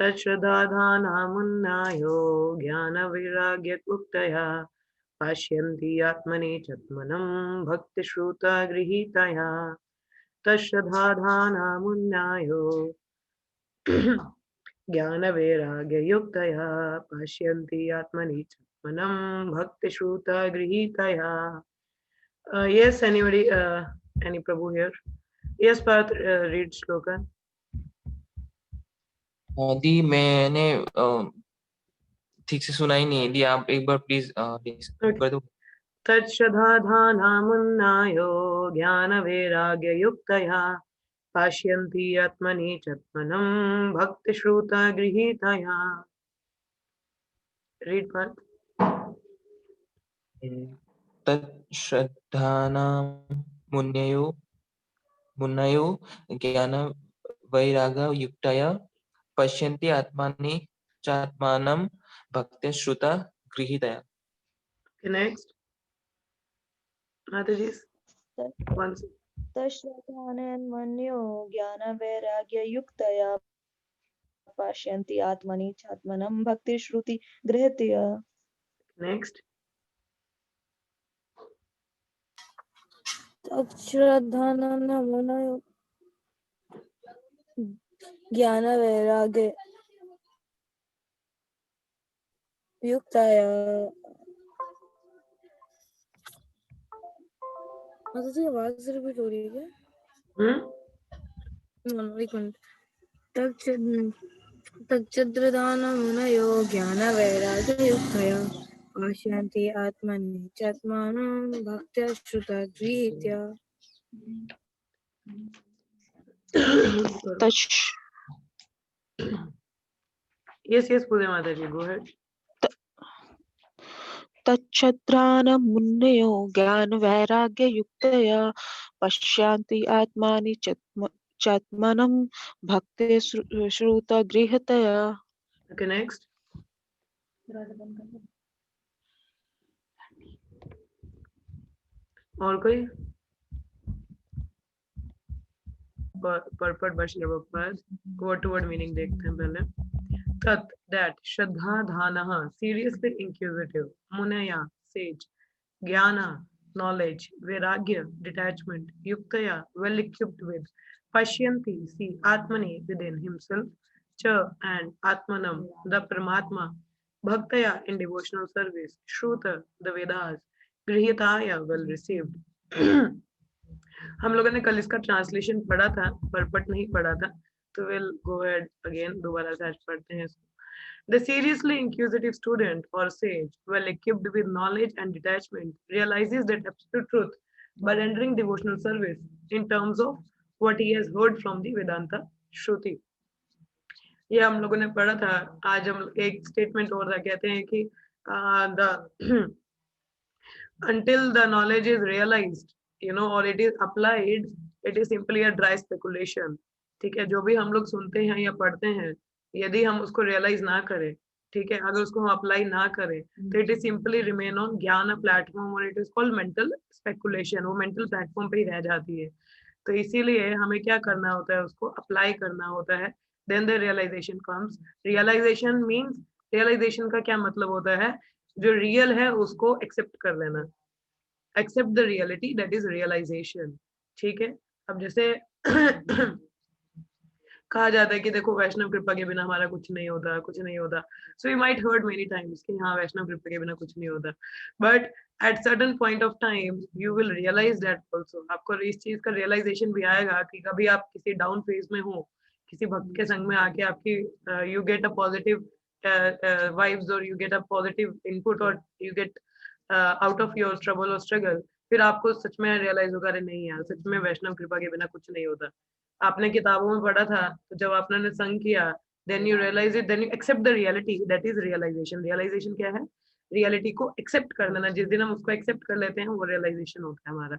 तच्छ्रद्धानामुन्नायो ज्ञानवैराग्ययुक्तया पश्यन्ति आत्मनि चात्मनं भक्तिश्रुता गृहीतया तच्छ्रद्धानामुन्नायो ज्ञानवैराग्ययुक्तया पश्यन्ति आत्मनि चात्मनं भक्तिश्रुता गृहीतया. Yes, anybody, any Prabhu here? Yes, Parth, read shloka. दी मैंने ठीक से सुना ही नहीं दी, आप एक बार प्लीज कर दो. तच्छ्रद्धानामुन्नायो ज्ञानवैराग्ययुक्तया पश्यन्ति आत्मनि चात्मनं भक्तिश्रुता गृहीतया. Read Parth. तच्छ्रद्धानामुन्नयो ज्ञानवैराग्ययुक्तया पश्यन्ति आत्मानि चात्मानं भक्तिश्रुता गृहीतया. Okay, next. Mataji. Once. तच्छ्रद्धानामुन्नयो ज्ञानवैराग्ययुक्तया पश्यन्ति आत्मनि चात्मनं भक्तिश्रुति गृहीतया. Next. तच्छ्रद्धानामुन्नयो ज्ञानवैराग्ययुक्तया. जी आवाज रिपीट हो रही है क्या? एक मिनट. तच्छ्रद्धानामुन्नयो ज्ञानवैराग्ययुक्तया पश्यन्ति आत्मनि चात्मानं भक्तिश्रुता गृहीतया. Yes, Pooja Mataji, go ahead. तच्छ्रद्धानामुन्नयो ज्ञानवैराग्ययुक्तया पश्यन्ति आत्मानि चात्मनं भक्तिश्रुता गृहीतया. Okay, next. और कोई? Purport by Srila Prabhupada. Word to word meaning देखते हैं पहले. Tat, that, Shraddha Dhanaha, seriously inquisitive, Munaya, sage, Jnana, knowledge, Vairagya, detachment, Yuktaya, well equipped with, Pashyanti, see, Atmani, within himself, Cha, and Atmanam, the Paramatma, Bhaktaya, in devotional service, Shruta, the Vedas, Grihitaya, well received. हम लोगों ने कल इसका translation पढ़ा था, purport नहीं पढ़ा था, तो we'll go ahead again, दोबारा से आज पढ़ते हैं इसको. The seriously inquisitive student or sage, well equipped with knowledge and detachment, realizes that absolute truth by rendering devotional service in terms of what he has heard from the Vedanta Shruti. ये हम लोगों ने पढ़ा था. आज हम एक statement और था, कहते हैं कि until the knowledge is realized, or it is applied, it is simply a dry speculation. ठीक है, जो भी हम लोग सुनते हैं या पढ़ते हैं, यदि हम उसको रियलाइज ना करें, ठीक है, अगर उसको हम अप्लाई ना करें, तो it is simply remain on ज्ञान प्लेटफॉर्म और it is called mental speculation. वो मेंटल प्लेटफॉर्म पे ही रह जाती है. तो इसीलिए हमें क्या करना होता है, उसको अप्लाई करना होता है. Then the realisation comes. Realisation means, realisation का क्या मतलब होता है, जो रियल है उसको एक्सेप्ट कर लेना. Accept the reality, that is realisation. ठीक है. अब जैसे कहा जाता है कि देखो वैष्णव कृपा के बिना हमारा कुछ नहीं होता, कुछ नहीं होता. So you might heard many times कि हाँ वैष्णव कृपा के बिना कुछ नहीं होता, but at certain point of time you will realise that also. आपको इस चीज का रियलाइजेशन भी आएगा कि कभी आप किसी डाउन फेज में हो, किसी भक्त के संग में आके आपकी you get a positive vibes और you get a positive input और you get out of your trouble और स्ट्रगल. फिर आपको सच में रियलाइज होगा, अरे नहीं यार, सच में वैष्णव कृपा के बिना कुछ नहीं होता. आपने किताबों में पढ़ा था, तो जब आपने संग किया, then you realize it, then you accept the reality, that is realization. realization क्या है? रियलिटी को एक्सेप्ट कर लेना. जिस दिन हम उसको एक्सेप्ट कर लेते हैं, वो रियलाइजेशन होता है हमारा.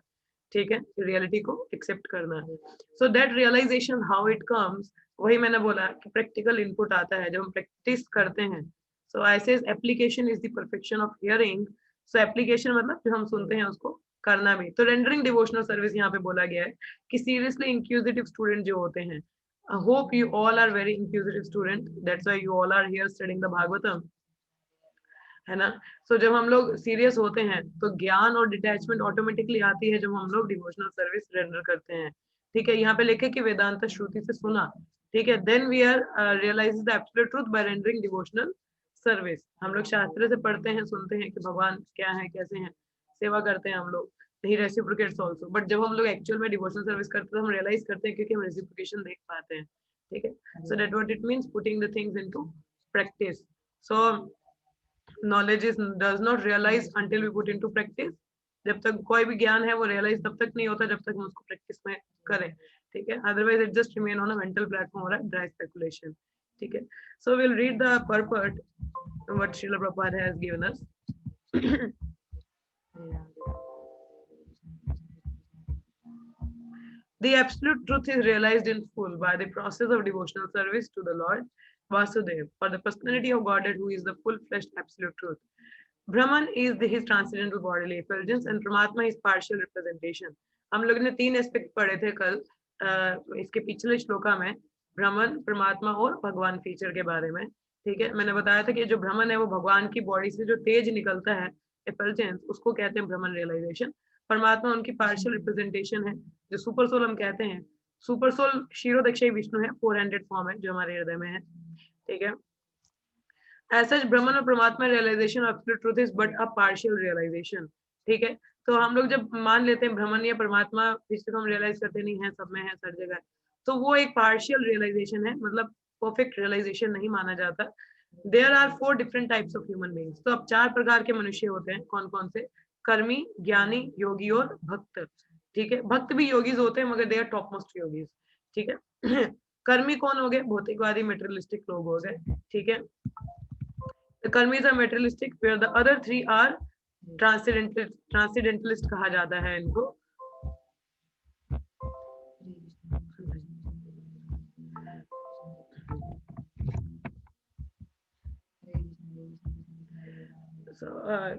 ठीक है, रियलिटी को एक्सेप्ट करना है. So that realisation how it comes, वही मैंने बोला कि प्रैक्टिकल इनपुट आता है जब हम प्रैक्टिस करते हैं. सो आई से application is the perfection of hearing. So application मतलब जो हम सुनते हैं उसको करना भी. तो रेंडरिंग डिवोशनल सर्विस यहाँ पे बोला गया है कि सीरियसली इंक्यूजिटिव स्टूडेंट जो होते हैं, I hope you all are very inquisitive student. That's why you all are here studying the Bhagavatam. है ना? So जब हम लोग सीरियस होते हैं तो ज्ञान और डिटैचमेंट ऑटोमेटिकली आती है जब हम लोग डिवोशनल सर्विस रेंडर करते हैं. ठीक है, यहाँ पे लिखे कि वेदांत श्रुति से सुना. ठीक है, then we are realise the absolute truth by rendering devotional service. हम लोग शास्त्र से पढ़ते हैं, सुनते हैं कि भगवान क्या है, कैसे हैं, सेवा करते हैं हम लोग. ही रेसिप्रोकेट्स आल्सो. बट जब हम लोग एक्चुअल में डिवोशनल सर्विस करते हैं तो हम रियलाइज करते हैं क्योंकि हम रेसिप्रोकेशन देख पाते हैं. ठीक है, so that what it means putting the things into practice. So knowledge is does not realize until we put into practice. जब तक कोई भी ज्ञान है वो रियलाइज तब तक नहीं होता जब तक हम उसको प्रैक्टिस में करें. ठीक है, otherwise it just remain on a mental platform और ड्राई स्पेकुलेशन. ठीक है, so will read the purport what Srila Prabhupada has given us. The absolute truth is realized in full by the process of devotional service to the Lord Vasudev, for the personality of Godhead who is the full-fleshed absolute truth. Brahman is his transcendental bodily effulgence and Paramatma is partial representation. हम लोग ने 3 aspect पढ़े थे कल इसके पिछले श्लोका में, ब्रह्मन, परमात्मा और भगवान फीचर के बारे में. ठीक है, मैंने बताया था कि जो ब्रह्मन है वो भगवान की बॉडी से जो तेज निकलता है एफल्जेंस, उसको कहते हैं ब्रह्मन रियलाइजेशन. परमात्मा उनकी पार्शियल रिप्रेजेंटेशन है, जो सुपर सोल हम कहते हैं. सुपर सोल क्षीरोदक्षय विष्णु है, 400 फॉर्म है जो हमारे हृदय में है. ठीक है, as such ब्रह्मन और Paramatma realisation of absolute truth is but a partial realisation. ठीक है, तो हम लोग जब मान लेते हैं ब्रह्मन या परमात्मा, जिसको हम रियलाइज करते नहीं है, सब में है, हर जगह, तो वो एक पार्शियल रियलाइजेशन है, मतलब परफेक्ट रियलाइजेशन नहीं माना जाता. There are 4 different types of human beings. तो अब 4 प्रकार के मनुष्य होते हैं. कौन कौन से? कर्मी, ज्ञानी, योगी और भक्त. ठीक है, भक्त भी योगीज होते हैं मगर they are top most yogis. ठीक है, कर्मी कौन हो गए? भौतिकवादी मेटेरियलिस्टिक लोग हो गए. ठीक है, the कर्मीज are materialistic where the other 3 are transcendentalist कहा जाता है इनको.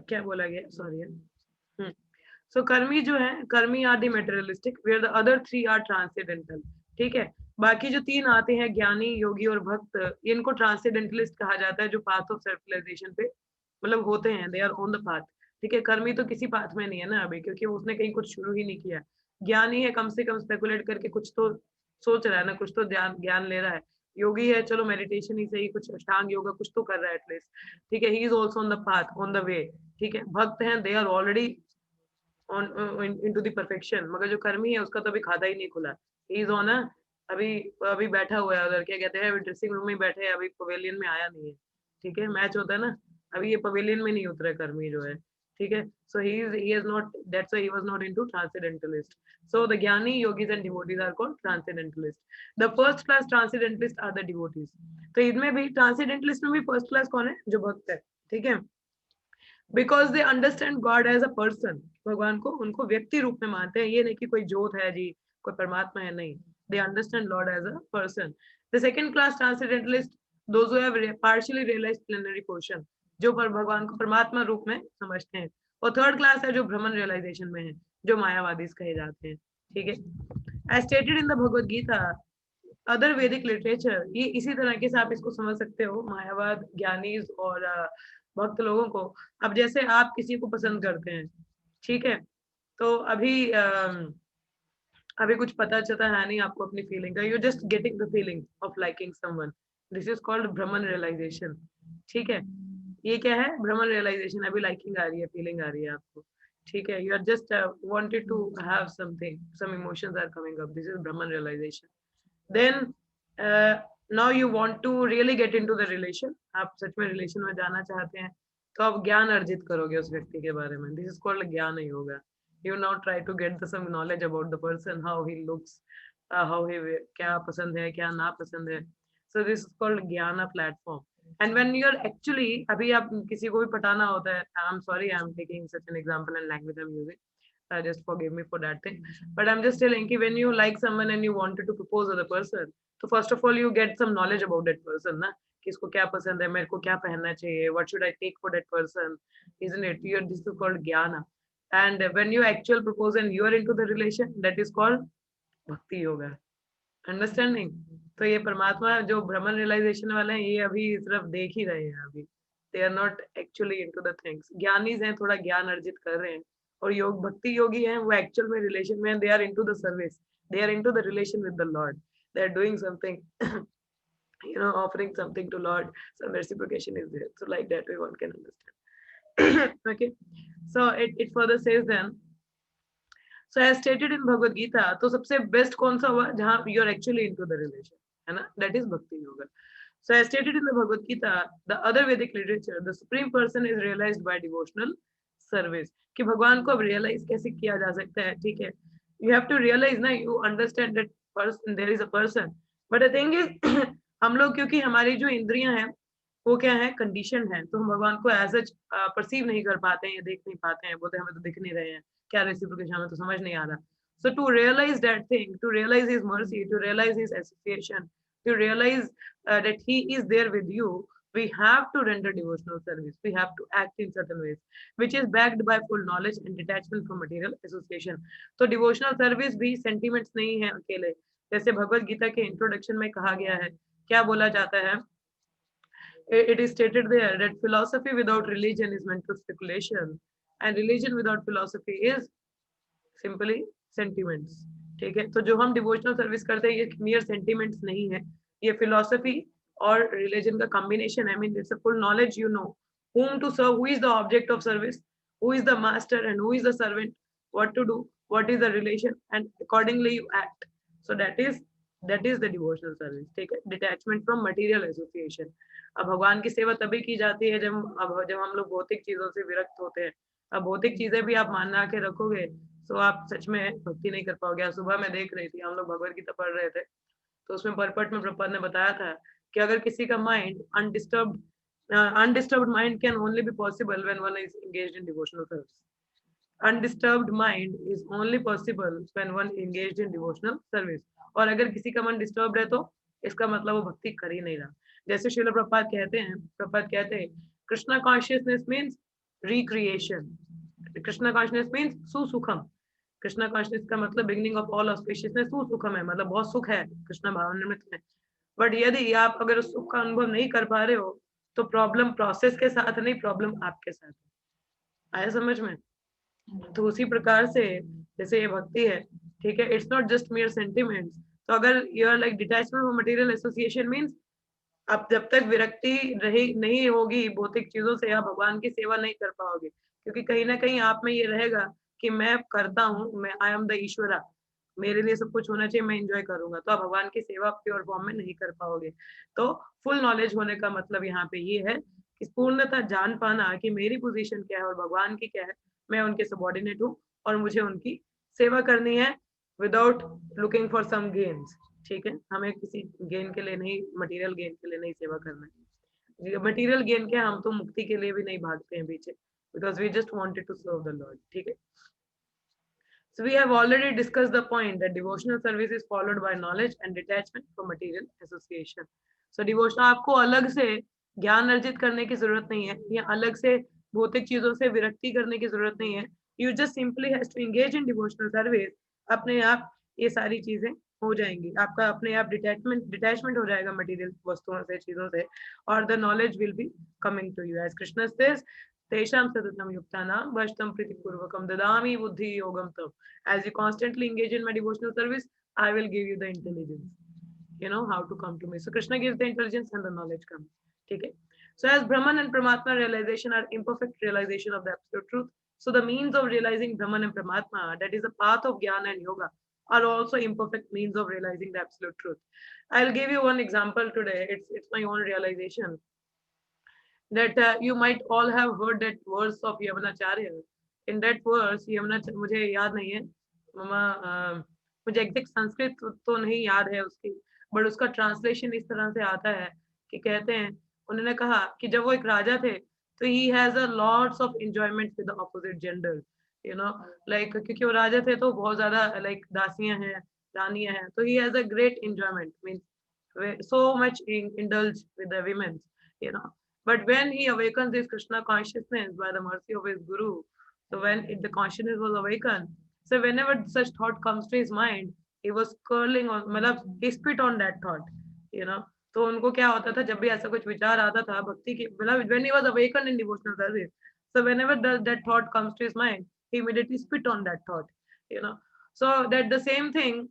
क्या बोला गया, सॉरी. सो कर्मी जो है, कर्मी are the materialistic where the other 3 are transcendental. ठीक है, बाकी जो 3 आते हैं ज्ञानी, योगी और भक्त, इनको ट्रांसेंडेंटलिस्ट कहा जाता है, जो पाथ ऑफ सेल्फ रियलाइजेशन पे मतलब होते हैं, they are on the path. ठीक है, कर्मी तो किसी पाथ में नहीं है ना अभी, क्योंकि उसने कहीं कुछ शुरू ही नहीं किया. ज्ञानी है, कम से कम स्पेकुलेट करके कुछ तो सोच रहा है ना, कुछ तो ज्ञान ले रहा है. योगी है, चलो मेडिटेशन ही सही, कुछ अष्टांग योगा कुछ तो कर रहा है एटलीस्ट. ठीक है, he is also on the path, on the way. ठीक है, भक्त हैं, they are already on into the perfection. मगर जो कर्मी है उसका तो अभी खाता ही नहीं खुला. ही इज ऑन अभी बैठा हुआ है उधर, क्या कहते हैं, ड्रेसिंग रूम में बैठे हैं, अभी पवेलियन में आया नहीं है. ठीक है, मैच होता है ना, अभी ये पवेलियन में नहीं उतरा कर्मी जो है. ठीक है, so he is not, that's why he was not into transcendentalist. So the jnani, yogis and devotees are called transcendentalist. The first class transcendentalist are the devotees. तो इनमें भी ट्रांसेंडेंटलिस्ट में भी फर्स्ट क्लास कौन है? जो भक्त है. ठीक है, because they understand God as a person. भगवान को उनको व्यक्ति रूप में मानते हैं, ये नहीं कि कोई ज्योत है जी, कोई परमात्मा है, नहीं. They understand Lord as a person. The second class transcendentalist, those who have partially realised plenary portion, जो पर भगवान को परमात्मा रूप में समझते हैं. और थर्ड क्लास है जो ब्रह्मन रियलाइजेशन में है, जो मायावादी कहे जाते हैं. ठीक है, as stated in the Bhagavad Gita, other Vedic literature, ये इसी तरह के से आप इसको समझ सकते हो, मायावाद, ज्ञानीज और भक्त लोगों को. अब जैसे आप किसी को पसंद करते हैं, ठीक है, तो अभी कुछ पता चलता है नहीं आपको अपनी फीलिंग का, you just getting the feeling of liking someone. This is called Brahman realisation. ठीक है, ये क्या है? ब्रह्मन रियलाइजेशन. अभी लाइकिंग आ रही है, फीलिंग आ रही है आपको. ठीक है, you are just wanted to have something, some emotions are coming up. This is Brahman realisation. Then now you want to really get into the relation. आप सच में रिलेशन में जाना चाहते हैं, तो आप ज्ञान अर्जित करोगे उस व्यक्ति के बारे में. दिस इज कॉल्ड ज्ञान yoga. You now try to get some knowledge about the person, how he looks, how he, क्या पसंद है, क्या ना पसंद है. So this is called ज्ञाना platform. And when you are actually, अभी आप किसी को भी पटाना होता है, I'm sorry, I'm taking such an example and language I'm using. Just forgive me for that thing. But I'm just telling कि when you like someone and you wanted to propose to the person, so first of all you get some knowledge about that person, ना, कि इसको क्या पसंद है, मेरे को क्या पहनना चाहिए, what should I take for that person, isn't it? This is called ज्ञाना. And when you actual propose and you are into the relation, that is called bhakti yoga. Understanding. तो ये परमात्मा जो ब्रह्मन रियलाइजेशन वाले हैं ये अभी सिर्फ देख ही रहे हैं, अभी they are not actually into the things. ज्ञानीज हैं, थोड़ा ज्ञान अर्जित कर रहे हैं, और योग भक्ति योगी हैं, वो एक्चुअल में रिलेशन में, they are into the service, they are into the relation with the Lord, they are doing something, offering something to Lord, some reciprocation is there. So like that way one can understand. Okay, so it further says then, so as stated in Bhagavad Gita, तो सबसे best कौन सा हुआ जहाँ you are actually into the relation, है ना, that is bhakti yoga. So as stated in the Bhagavad Gita, the other Vedic literature, the supreme person is realized by devotional service. कि भगवान को अब realize कैसे किया जा सकता है, ठीक है, you have to realize ना, you understand that person, there is a person, but the thing is हम लोग क्योंकि हमारी जो इंद्रियां हैं वो क्या है, कंडीशन है, तो हम भगवान को एज सच परसीव नहीं कर पाते हैं, देख नहीं पाते हैं, बोलते हमें तो दिख नहीं रहे हैं, क्या रेसिप्रोकेशन, हमें तो समझ नहीं आ रहा. So to realize that thing, to realize his mercy, to realize his association, to realize that he is there with you, we have to render devotional service, we have to act in certain ways, which is backed by full knowledge and detachment from material association. तो devotional service भी sentiments नहीं है अकेले, जैसे भगवत गीता के introduction में कहा गया है, क्या बोला जाता है, it is stated there that philosophy without religion is mental speculation, and religion without philosophy is simply sentiments. ठीक है, तो जो हम डिवोशनल सर्विस करते हैं ये mere sentiments नहीं है, ये philosophy और religion का combination है. I mean it's a full knowledge, you know whom to serve, who is the object of service, who is the master and who is the servant, what to do, what is the relation, and accordingly you act. So that is the devotional service. ठीक है, detachment from material association. अब भगवान की सेवा तभी की जाती है जब हम लोग भौतिक चीजों से विरक्त होते हैं. अब भौतिक चीजें भी आप मानना के रखोगे तो आप सच में भक्ति नहीं कर पाओगे. सुबह मैं देख रही थी, हम लोग भगवत गीता पढ़ रहे थे, तो उसमें परपट में प्रभुपाद ने बताया था कि अगर किसी का mind undisturbed mind can only be possible when one is engaged in devotional service. Undisturbed mind is only possible when one engaged in devotional service. और अगर किसी का मन डिस्टर्ब है तो इसका मतलब वो भक्ति कर ही नहीं रहा. जैसे श्रील प्रभुपाद कहते हैं Krishna consciousness means recreation, Krishna consciousness means सुसुखम. कृष्णा कॉन्शियसनेस का मतलब बिगिनिंग ऑफ ऑल ऑस्पिशियसनेस, सुसुखम है, मतलब बहुत सुख है, कृष्णा भावनामृत में. बट यदि आप अगर उस सुख का अनुभव नहीं कर पा रहे हो तो प्रॉब्लम प्रोसेस के साथ नहीं, प्रॉब्लम आपके साथ है. आया समझ में? तो उसी प्रकार से जैसे ये भक्ति है, ठीक है, it's not just mere sentiments. तो अगर you are like detachment from material association means आप जब तक विरक्ति रही नहीं होगी भौतिक चीजों से, आप भगवान की सेवा नहीं कर पाओगे, क्योंकि कहीं ना कहीं आप में ये रहेगा कि मैं करता हूँ, मैं आई एम द ईश्वरा, मेरे लिए सब कुछ होना चाहिए, मैं एंजॉय करूंगा, तो आप भगवान की सेवा प्योर फॉर्म में नहीं कर पाओगे. तो फुल नॉलेज होने का मतलब यहाँ पे ये है कि पूर्णतः जान पाना कि मेरी पोजीशन क्या है और भगवान की क्या है, मैं उनके सबॉर्डिनेट हूँ और मुझे उनकी सेवा करनी है without looking for some gains. ठीक है, हमें किसी गेन के लिए नहीं, मटेरियल गेन के लिए नहीं सेवा करना है. मटेरियल गेन क्या, हम तो मुक्ति के लिए भी नहीं भागते हैं पीछे, because we just wanted to serve the Lord. ठीक है, so we have already discussed the point that devotional service is followed by knowledge and detachment from material association. So devotional आपको अलग से ज्ञान अर्जित करने की जरूरत नहीं है, या अलग से भौतिक चीजों से विरक्ति करने की जरूरत नहीं है. You just simply has to engage in devotional service. अपने आप ये सारी चीजें हो जाएंगी, आपका अपने आप डिटैचमेंट हो जाएगा मटेरियल वस्तुओं से, चीजों से, और the knowledge will be coming to you. As Krishna says तेषां सततं युक्तानां वशतं प्रीतिपूर्वकं ददामि बुद्धि योगं तम. As you constantly engage in my devotional service, I will give you the intelligence, you know, how to come to me. So Krishna gives the intelligence and the knowledge comes. ठीक है, so as Brahman and Paramatma realization are imperfect realization of the absolute truth, so the means of realizing Brahman and Paramatma, that is the path of jnana and yoga, are also imperfect means of realizing the absolute truth. I'll give you one example today. It's my own realization that you might all have heard that verse of Yamunacharya. In that verse, Yamunacharya, मुझे याद नहीं है मामा, मुझे exact Sanskrit तो नहीं याद है उसकी, बट उसका ट्रांसलेशन इस तरह से आता है कि कहते हैं, उन्होंने कहा कि जब वो एक राजा थे तो he has a lots of enjoyment with the opposite gender, you know, like क्योंकि वो राजा थे तो बहुत ज्यादा like दासियां हैं, रानियां हैं, तो he has a great enjoyment, means so much indulge with the women, you know. But when he awakens this Krishna consciousness by the mercy of his Guru, so when the consciousness was awakened, so whenever such thought comes to his mind, he was curling on, मतलब he spit on that thought, you know. तो उनको क्या होता था, जब भी ऐसा कुछ विचार आता था भक्ति की, मतलब when he was awakened in devotional service, so whenever that thought comes to his mind, he immediately spit on that thought, you know. So that the same thing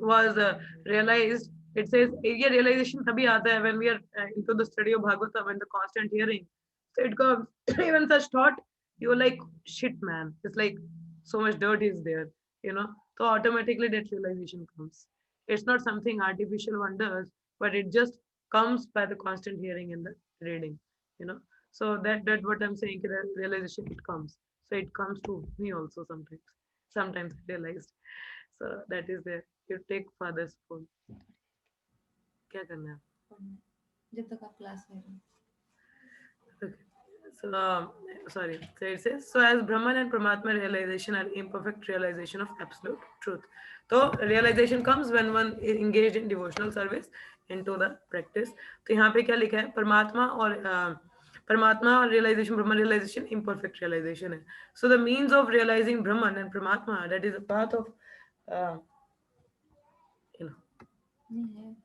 was realized. It says ये realization तभी आता है when we are into the study of Bhagavatam and the constant hearing. So it comes even such thought, you're like, shit man, it's like so much dirt is there, you know. So automatically that realization comes. It's not something artificial one does, but it just comes by the constant hearing and the reading, you know. So that what I'm saying, the realization it comes. So it comes to me also sometimes. Sometimes I realized. So that is there. You take father's phone. क्या करना है? जब तक आप class में रहो. Okay. So, sorry. So it says, so as Brahman and Paramatma realization are imperfect realization of absolute truth. So realization comes when one is engaged in devotional service into the practice. तो यहाँ पे क्या लिखा है? परमात्मा और realization, Brahman realization, imperfect realization है. So the means of realizing Brahman and Paramatma, that is a path of, you know. नहीं है.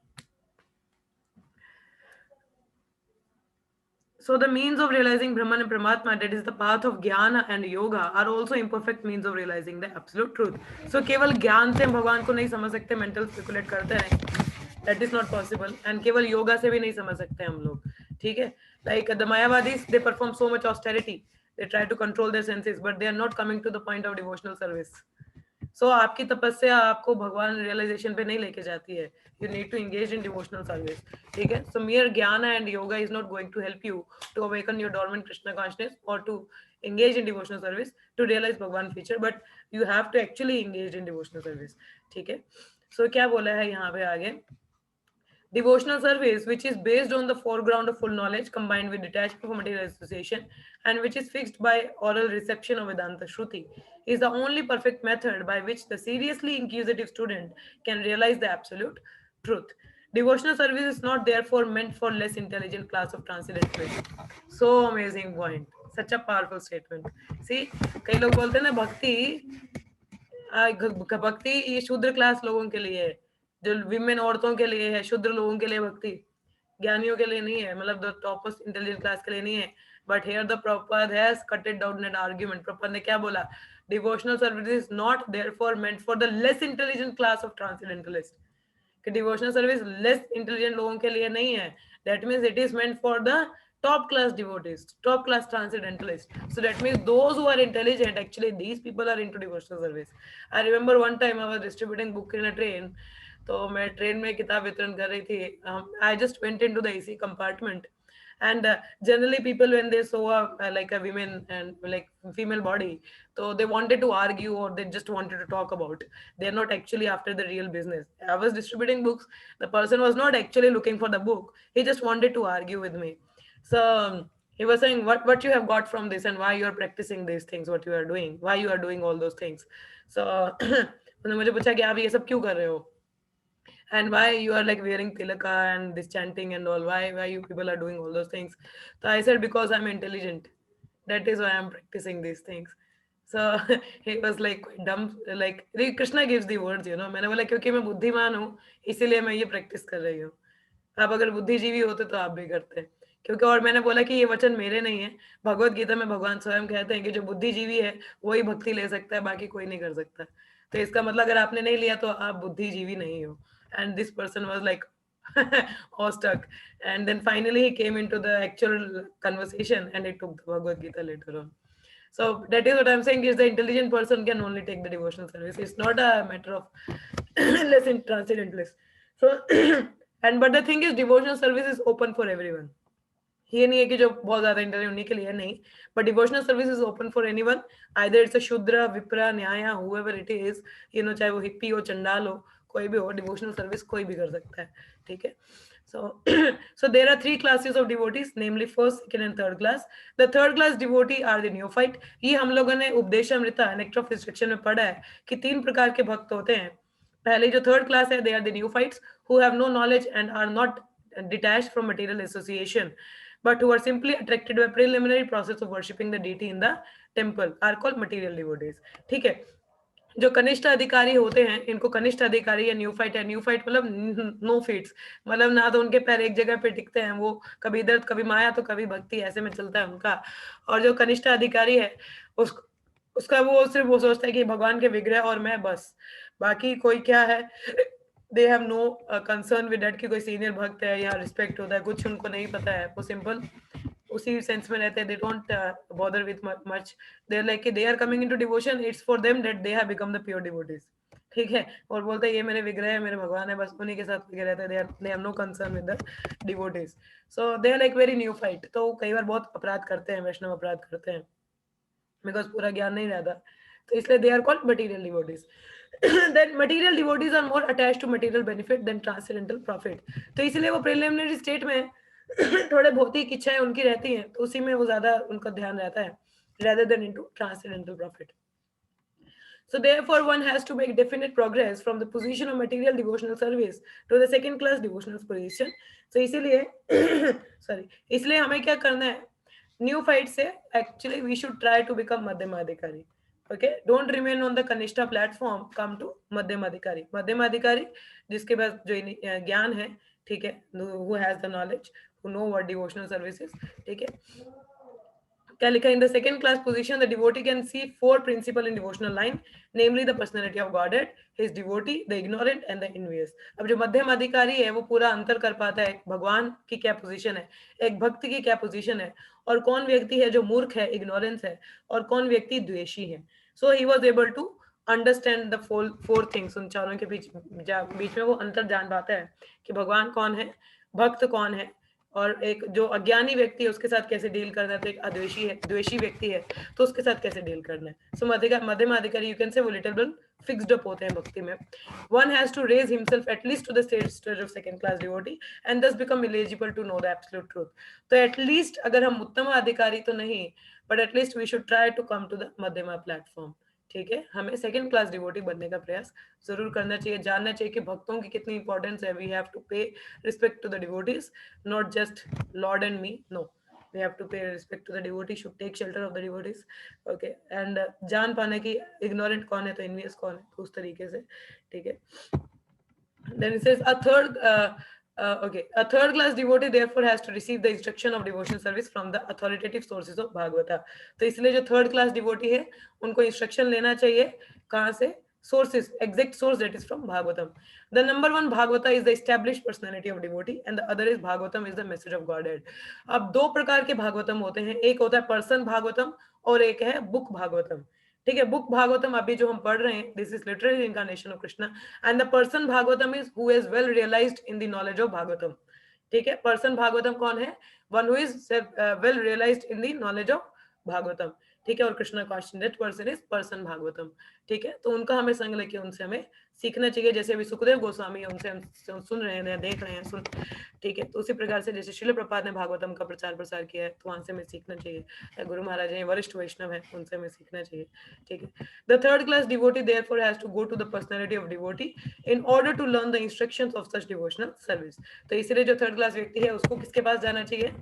So the means of realizing Brahman and Paramatma, that is the path of Jnana and Yoga, are also imperfect means of realizing the absolute truth. So केवल ज्ञान से हम भगवान को नहीं समझ सकते, mental speculate करते हैं, that is not possible. And केवल योगा से भी नहीं समझ सकते हम लोग, ठीक है? Like the Mayavadis, they perform so much austerity, they try to control their senses, but they are not coming to the point of devotional service. So आपकी तपस्या आपको भगवान रियलाइजेशन पे नहीं लेके जाती है. You need to engage in devotional service. ठीक है? So mere jnana and yoga is not going to help you to awaken your dormant Krishna consciousness or to engage in devotional service to realize भगवान feature, but you have to actually engage in devotional service. ठीक है? So क्या बोला है यहाँ पे आगे? Devotional service, which is based on the foreground of full knowledge combined with detachment from material association and which is fixed by oral reception of Vedanta Shruti, is the only perfect method by which the seriously inquisitive student can realize the absolute truth. Devotional service is not therefore meant for less intelligent class of transcendentalists. So amazing point. Such a powerful statement. See, कई लोग बोलते हैं ना भक्ति ये शूद्र class लोगों के लिए है, जो विमेन औरतों के लिए है, शूद्र लोगों के लिए भक्ति, ज्ञानियों के लिए नहीं है, मतलब द टॉपेस्ट इंटेलिजेंट क्लास के लिए नहीं है. But here the purport has cut it down in argument. Purport ने क्या बोला? Devotional service is not therefore meant for the less intelligent class of transcendentalist. कि डिवोशनल सर्विस लेस इंटेलिजेंट लोगों के लिए नहीं है. That means it is meant for the top class devotees, top class transcendentalists. So that means those who are intelligent, actually these people are into devotional service. I remember one time I was distributing book in a train. तो मैं train में किताब वितरण कर रही थी. I just went into the AC compartment, and generally people when they saw like a women and like female body, so they wanted to argue or they just wanted to talk about. They're not actually after the real business. I was distributing books. The person was not actually looking for the book. He just wanted to argue with me. So he was saying what you have got from this and why you are practicing these things, what you are doing, why you are doing all those things. So उन्होंने मुझे पूछा कि आप ये सब क्यों कर रहे हो, and why you are like wearing tilaka and this chanting and all, why you people are doing all those things. So I said, because I'm intelligent, that is why I'm practicing these things. So he was like dumb, like Krishna gives the words, you know. मैंने बोला क्योंकि मैं बुद्धिमान हूँ इसीलिए मैं ये practice कर रही हूँ. आप अगर बुद्धिजीवी होते तो आप भी करते. क्योंकि और मैंने बोला कि ये वचन मेरे नहीं है, भगवत गीता में भगवान स्वयं कहते हैं कि जो बुद्धिजीवी है वही भक्ति ले सकता है, बाकी कोई नहीं कर सकता. तो इसका मतलब अगर आपने नहीं लिया तो आप बुद्धिजीवी नहीं हो. And this person was like awestruck, and then finally he came into the actual conversation and he took the Bhagavad Gita later on. So that is what I'm saying, is the intelligent person can only take the devotional service. It's not a matter of less in transcendentalist. So and but the thing is, devotional service is open for everyone. ये नहीं है कि जो बहुत ज्यादा intelligent उन्हीं के लिए नहीं, but devotional service is open for anyone. Either it's a shudra, vipra, nyaya, whoever it is, you know, चाहे वो हिप्पी हो, चंडाल हो, कोई भी हो, devotional service कोई भी कर सकता है. ठीक है? So there are three classes of devotees, namely first, second and third class. The third class devotee are the neophyte. ये हम लोगों ने उपदेशामृता नेक्टर ऑफ इंस्ट्रक्शन में पढ़ा है कि तीन प्रकार के भक्त होते हैं. पहले जो थर्ड क्लास है, they are the neophytes who have no knowledge and are not detached from material association, but who are simply attracted by preliminary process of worshipping the deity in the temple, are called material devotees. ठीक है? जो कनिष्ठ अधिकारी होते हैं, इनको कनिष्ठ अधिकारी या न्यूफाइट है, न्यूफाइट मतलब नो फीट्स, मतलब ना तो उनके पैर एक जगह पे टिकते हैं, वो कभी इधर कभी माया तो कभी भक्ति, ऐसे में चलता है उनका। और जो कनिष्ठ अधिकारी है उसका वो सिर्फ वो सोचता है कि भगवान के विग्रह और मैं, बस, बाकी कोई क्या है, they have no concern with that कि कोई सीनियर भक्त है या रिस्पेक्ट होता है, कुछ उनको नहीं पता है, वो सिंपल उसी सेंस में रहते हैं, they don't bother with much, they are like they are coming into devotion, it's for them that they have become the pure devotees, ठीक है। और बोलते हैं ये मेरे विग्रह है, मेरे भगवान है, बस उन्हीं के साथ लगे रहते हैं, they have no concern with the devotees, so they are like very neophyte. तो कई बार बहुत अपराध करते हैं, वैष्णव अपराध करते हैं, बिकॉज पूरा ज्ञान नहीं रहता, तो इसलिए they are called material devotees. then material devotees are more attached to material benefit than transcendental profit, तो इसलिए वो preliminary state में थोड़े भौतिक इच्छाएं उनकी रहती हैं, तो उसी में वो ज्यादा उनका ध्यान रहता है, rather than into transcendental profit. So therefore one has to make definite progress from the position of material devotional service to the second class devotional position. So इसीलिए sorry, इसलिए हमें क्या करना है, न्यू फाइट से actually we should try to become मध्यमाधिकारी. Okay, don't remain on the Kanishta platform, come to मध्यमाधिकारी. मध्यमाधिकारी जिसके पास जो ज्ञान है, ठीक है, who has the knowledge, who know what devotional service is, ठीक है। क्या लिखा, in the second class position the devotee can see 4 principle in devotional line, namely the personality of Godhead, his devotee, the ignorant and the envious. अब जो मध्यम अधिकारी है वो पूरा अंतर कर पाता है भगवान की क्या पोजीशन है, एक भक्त की क्या पोजीशन है, और कौन व्यक्ति है जो मूर्ख है, इग्नोरेंस है, और कौन व्यक्ति द्वेषी है। So he was able to understand the four things, उन चारों के बीच में वो अंतर जान पाता है कि भगवान कौन है, भक्त कौन है, और एक जो अज्ञानी व्यक्ति है उसके साथ कैसे डील करना है, तो एक अद्वेषी है, द्वेषी व्यक्ति है तो उसके साथ कैसे डील करना है। सो मध्यम अधिकारी यू कैन से वो लिटिल बिट फिक्स्ड अप होते हैं भक्ति में। One has to raise himself at least to the stage of second class devotee and thus become eligible to know the absolute truth. तो एटलीस्ट अगर हम उत्तम अधिकारी तो नहीं, but at least we should try to come to the madhyama platform, ठीक है। हमें सेकंड क्लास डिवोटी बनने का प्रयास जरूर करना चाहिए, जानना चाहिए कि भक्तों की कितनी इंपॉर्टेंस है। We have to pay respect to the devotees, not just Lord and me, no, we have to pay respect to the devotee, should take shelter of the devotees, okay, and जान पाने की ignorant कौन है तो envious कौन है, तो उस तरीके से, ठीक है। Then it says a third class devotee therefore has to receive the instruction of devotional service from the authoritative sources of Bhagavata. तो इसलिए जो third class devotee है उनको instruction लेना चाहिए कहाँ से, sources, exact source, that is from Bhagavatam. The number one Bhagavata is the established personality of devotee and the other is Bhagavatam is the message of Godhead. अब दो प्रकार के भागवतम होते हैं, एक होता है पर्सन भागवतम और एक है बुक भागवतम, ठीक है। बुक भागवतम अभी जो हम पढ़ रहे हैं, this is literally incarnation of Krishna, and the person Bhagavatam is who is well realised in the knowledge of Bhagavatam, ठीक है। पर्सन भागवतम कौन है, one who is well realised in the knowledge of Bhagavatam, ठीक है। और Krishna question that person is person Bhagavatam, ठीक है। तो उनका हमें संग लेके उनसे हमें सीखना चाहिए, जैसे अभी सुखदेव गोस्वामी उनसे हम सुन रहे हैं, देख रहे हैं, ठीक है। तो उसी प्रकार से जैसे श्रील प्रपाद ने भागवतम का प्रचार प्रसार किया है, तो वहां से हमें सीखना चाहिए। गुरु महाराज हैं, वरिष्ठ वैष्णव है, उनसे हमें सीखना चाहिए, ठीक है। The third class devotee therefore has to go to the personality of devotee in order to learn the instructions of such devotional service. तो इसलिए जो थर्ड क्लास व्यक्ति है उसको किसके पास जाना चाहिए,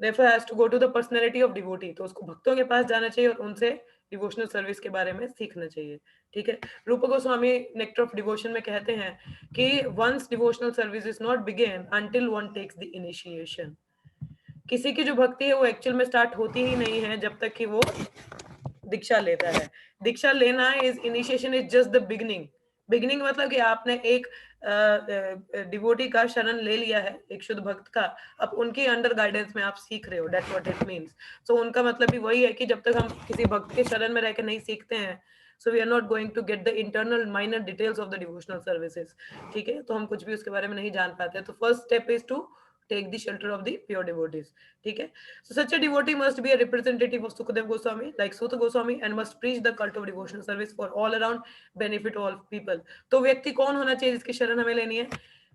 therefore has to go to the personality of devotee, तो उसको भक्तों के पास जाना चाहिए और उनसे डिवोशनल सर्विस के बारे में सीखना चाहिए, ठीक है। रूप गोस्वामी नेक्टर ऑफ डिवोशन में कहते हैं कि once devotional service is not begin until one takes the initiation, किसी की जो भक्ति है वो एक्चुअल में स्टार्ट होती ही नहीं है जब तक कि वो दीक्षा लेता है। दीक्षा लेना is initiation is just the beginning, beginning मतलब कि आपने एक डिवोटी का शरण ले लिया है, एक शुद्ध भक्त का, अब उनकी अंडर गाइडेंस में आप सीख रहे हो, दैट्स व्हाट इट मींस। सो उनका मतलब भी वही है कि जब तक हम किसी भक्त के शरण में रहकर नहीं सीखते हैं, so we are not going to get the internal minor details of the devotional services, ठीक है। तो हम कुछ भी उसके बारे में नहीं जान पाते। तो first step is to take the shelter of the pure devotees, ठीक है। So such a devotee must be a representative of Sukadev Goswami like Suta Goswami and must preach the cult of devotional service for all around benefit all people। तो व्यक्ति कौन होना चाहिए जिसकी शरण हमें लेनी है,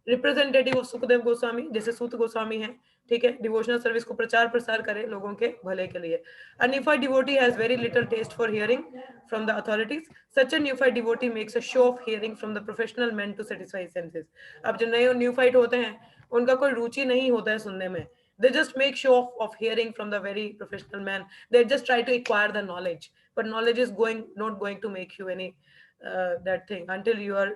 रिप्रेजेंटेटिव ऑफ सुखदेव गोस्वामी, जैसे सूत गोस्वामी है, ठीक है। डिवोशनल सर्विस को प्रचार प्रसार करे लोगों के भले के लिए। A neophyte devotee has very little taste for hearing from the authorities. Such a neophyte devotee makes a show of hearing from the professional men to satisfy his senses। अब जो नए neophyte होते हैं उनका कोई रुचि नहीं होता है सुनने में, they just make show of hearing from the very professional man, they just try to acquire the knowledge, but knowledge is not going to make you any that thing until you are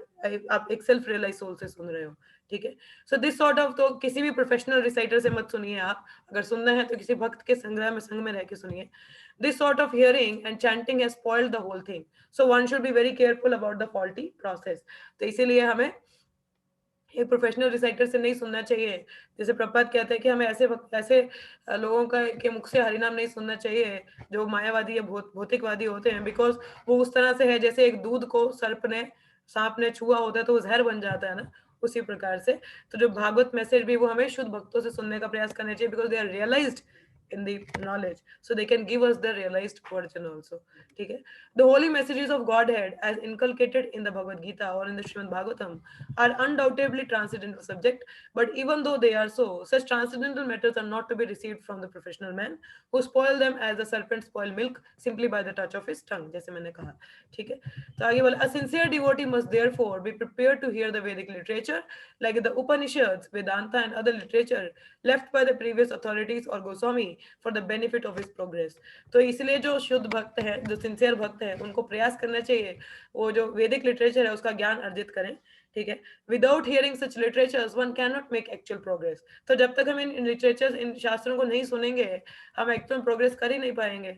आप एक self realise soul से सुन रहे हो, ठीक है. So this sort of, तो किसी भी प्रोफेशनल रिसाइटर से मत सुनिए आप, अगर सुनना है तो किसी भक्त के संग्रह में संग में रह के सुनिए. This sort of hearing and chanting has spoiled the whole thing. So one should be very careful about the faulty process. तो इसीलिए हमें एक प्रोफेशनल रिसाइटर से नहीं सुनना चाहिए. जैसे प्रपात कहते हैं कि हमें ऐसे लोगों का के मुख से हरिनाम नहीं सुनना चाहिए जो मायावादी या भौतिकवादी होते हैं, बिकॉज वो उस तरह से है जैसे एक दूध को सांप ने छुआ होता है तो वो जहर बन जाता है ना, उसी प्रकार से. तो जो भागवत मैसेज भी वो हमें शुद्ध भक्तों से सुनने का प्रयास करना चाहिए, because they are realised in the knowledge, so they can give us the realized version also. ठीक है. The holy messages of Godhead as inculcated in the Bhagavad Gita or in the Srimad Bhagavatam are undoubtedly transcendental subject, but even though they are so, such transcendental matters are not to be received from the professional man who spoil them as the serpent spoil milk simply by the touch of his tongue, जैसे मैंने कहा. ठीक है. तो आगे बोला, a sincere devotee must therefore be prepared to hear the Vedic literature like the Upanishads, Vedanta and other literature left by the previous authorities or Goswami for the benefit of his progress. तो इसलिए जो शुद्ध भक्त है, जो sincere भक्त है, उनको प्रयास करना चाहिए वो जो वैदिक लिटरेचर है उसका ज्ञान अर्जित करें. ठीक है. Without hearing such literatures one can not make actual progress. तो जब तक हम इन लिटरेचर्स, इन शास्त्रों को नहीं सुनेंगे, हम एक्चुअल प्रोग्रेस कर ही नहीं पाएंगे.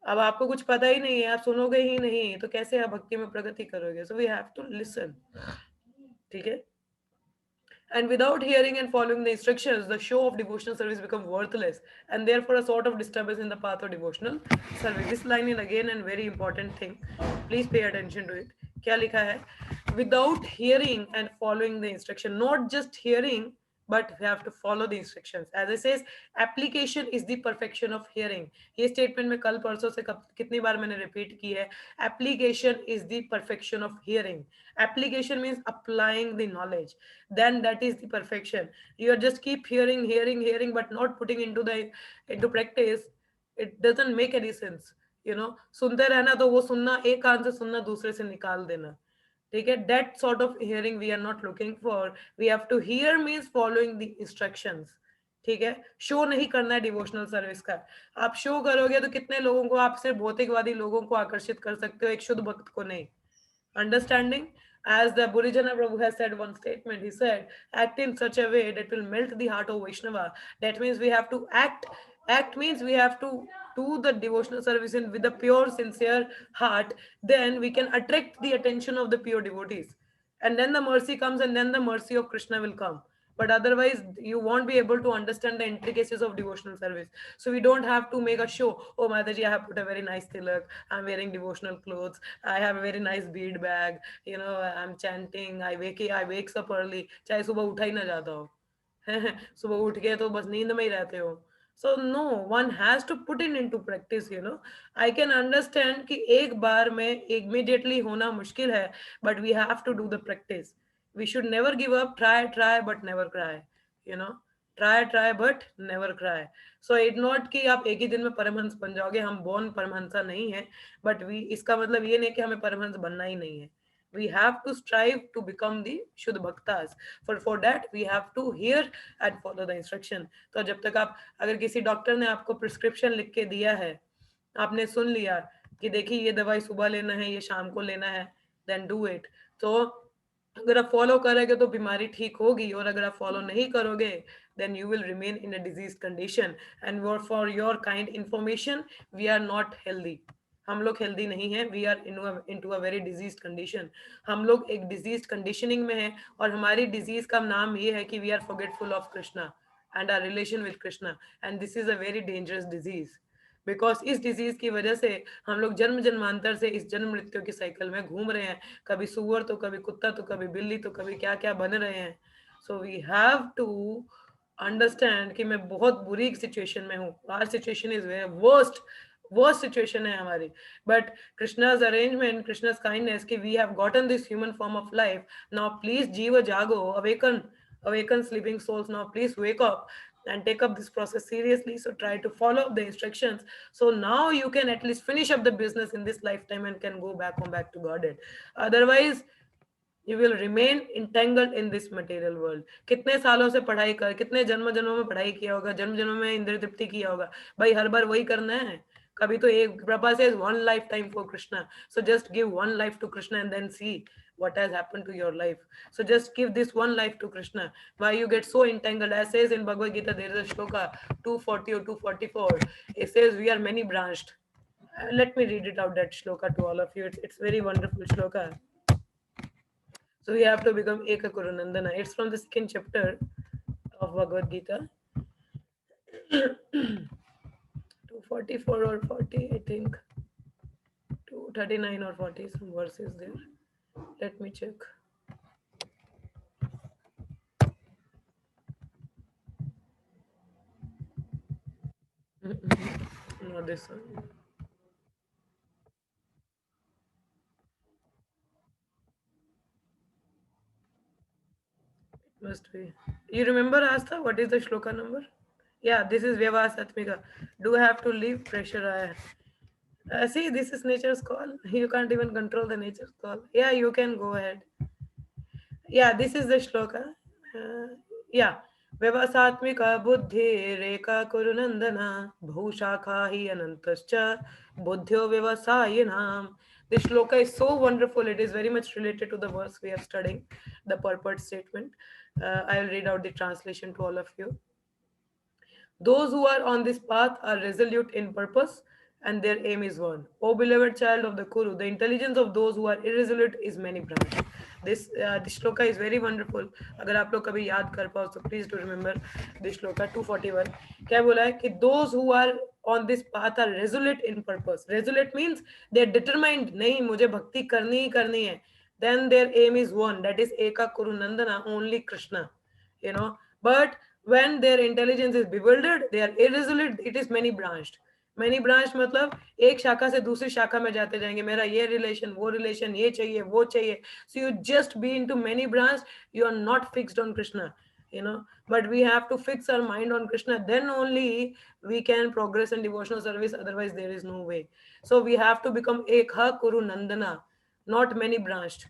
अब आपको कुछ पता ही नहीं है, आप सुनोगे ही नहीं, तो कैसे आप भक्ति में प्रगति करोगे? So we have to listen. ठीक है. And without hearing and following the instructions, the show of devotional service becomes worthless and therefore a sort of disturbance in the path of devotional service. This line is again a very important thing. Please pay attention to it. क्या लिखा है? Without hearing and following the instruction, not just hearing, but we have to follow the instructions. As it says, application is the perfection of hearing. ये statement में कल परसों से कितनी बार मैंने repeat की है. Application is the perfection of hearing. Application means applying the knowledge. Then that is the perfection. You are just keep hearing, but not putting into practice. It doesn't make any sense. You know, सुनते रहना तो वो सुनना, एक कान से सुनना दूसरे से निकाल देना. ठीक है. That sort of hearing we are not looking for. We have to hear means following the instructions. ठीक है. शो नहीं करना है डिवोशनल सर्विस का. आप शो करोगे तो कितने लोगों को, आप सिर्फ भौतिकवादी लोगों को आकर्षित कर सकते हो, एक शुद्ध भक्त को नहीं. Understanding, as the Burijana Prabhu has said one statement, he said, act in such a way that will melt the heart of Vaishnava. That means we have to act means we have to do the devotional service with a pure, sincere heart. Then we can attract the attention of the pure devotees. And then the mercy comes, and then the mercy of Krishna will come. But otherwise, you won't be able to understand the intricacies of devotional service. So we don't have to make a show. Oh, Mataji, I have put a very nice tilak. I'm wearing devotional clothes. I have a very nice bead bag. You know, I'm chanting. I wake up early. चाहे सुबह उठा ही ना जाता हो. सुबह उठ के तो बस नींद में ही रहते हो. So no, one has to put it into practice, you know. I can understand कि एक बार में immediately होना मुश्किल है, but we have to do the practice. We should never give up. Try, but never cry. You know, try, but never cry. So it's not कि आप एक ही दिन में परमहंस बन जाओगे. हम born परमहंसा नहीं है, but इसका मतलब ये नहीं कि हमें परमहंस बनना ही नहीं है. We have to strive to become the Shuddha Bhaktas. For that, we have to hear and follow the instruction. तो जब तक आप, अगर किसी डॉक्टर ने आपको प्रिस्क्रिप्शन लिख के दिया है, आपने सुन लिया कि देखिए ये दवाई सुबह लेना है, ये शाम को लेना है, then do it. तो अगर आप फॉलो करोगे तो बीमारी ठीक होगी, और अगर आप फॉलो नहीं करोगे then you will remain in a diseased condition. And for your kind information, we are not healthy. हम लोग हेल्दी नहीं है. We are into a very diseased condition. हम लोग एक डिजीज्ड कंडीशनिंग में है, और हमारी डिजीज का नाम ये है कि we are forgetful of Krishna and our relation with Krishna. And this is a very dangerous disease, because इस डिजीज की वजह से हम लोग जन्म जन्मांतर से इस जन्म मृत्यु के साइकिल में घूम रहे हैं. कभी सुअर तो कभी कुत्ता तो कभी बिल्ली तो कभी क्या क्या बन रहे हैं. So we have to understand कि मैं बहुत बुरी सिचुएशन में हूँ. Our situation is very worst situation है हमारी, but Krishna's arrangement, Krishna's kindness कि we have gotten this human form of life. Now please जीवा जागो, awaken sleeping souls. Now please wake up and take up this process seriously. So try to follow the instructions, so now you can at least finish up the business in this lifetime and can go back to Godhead. Otherwise you will remain entangled in this material world. कितने सालों से पढ़ाई कर, कितने जन्मों में पढ़ाई किया होगा, जन्म में इंद्रिय तृप्ति किया होगा. भाई हर बार वही करना है. कभी तो एक Prabhupada says one lifetime for Krishna. So just give one life to Krishna and then see what has happened to your life. So just give this one life to Krishna. Why you get so entangled? As says in Bhagavad Gita, there is a shloka 240 or 244. It says we are many branched. Let me read it out, that shloka, to all of you. It's very wonderful shloka. So we have to become Eka Kuru Nandana. It's from the second chapter of Bhagavad Gita. 244 or 40, I think. 239 or 40, some verses there. Let me check. Not this one. It must be. You remember, Astha, what is the shloka number? Yeah, this is Vyavasatmika. Do I have to leave? Pressure. See, this is nature's call. You can't even control the nature's call. Yeah, you can go ahead. Yeah, this is the shloka. Yeah. Vyavasatmika buddhi reka kurunandana bhushakha hi anantascha buddhyo vyavasayinam. This shloka is so wonderful. It is very much related to the verse we are studying, the purport statement. I will read out the translation to all of you. Those who are on this path are resolute in purpose and their aim is one. O beloved child of the Kuru, the intelligence of those who are irresolute is many branched. This shloka is very wonderful. अगर आप लोग कभी याद कर पाओ so please do remember this shloka 241. क्या बोला है कि those who are on this path are resolute in purpose. Resolute means they are determined. नहीं मुझे भक्ति करनी ही करनी है. Then their aim is one, that is Eka Kuru Nandana, only Krishna. You know, but when their intelligence is bewildered, they are irresolute, it is many branched. Many branched मतलब एक शाखा से दूसरी शाखा में जाते जाएंगे, मेरा ये रिलेशन वो रिलेशन, ये चाहिए वो चाहिए. So you just be into many branches, you are not fixed on Krishna, you know. But we have to fix our mind on Krishna, then only we can progress in devotional service, otherwise there is no way. So we have to become Ekha Kuru Nandana, not many branched.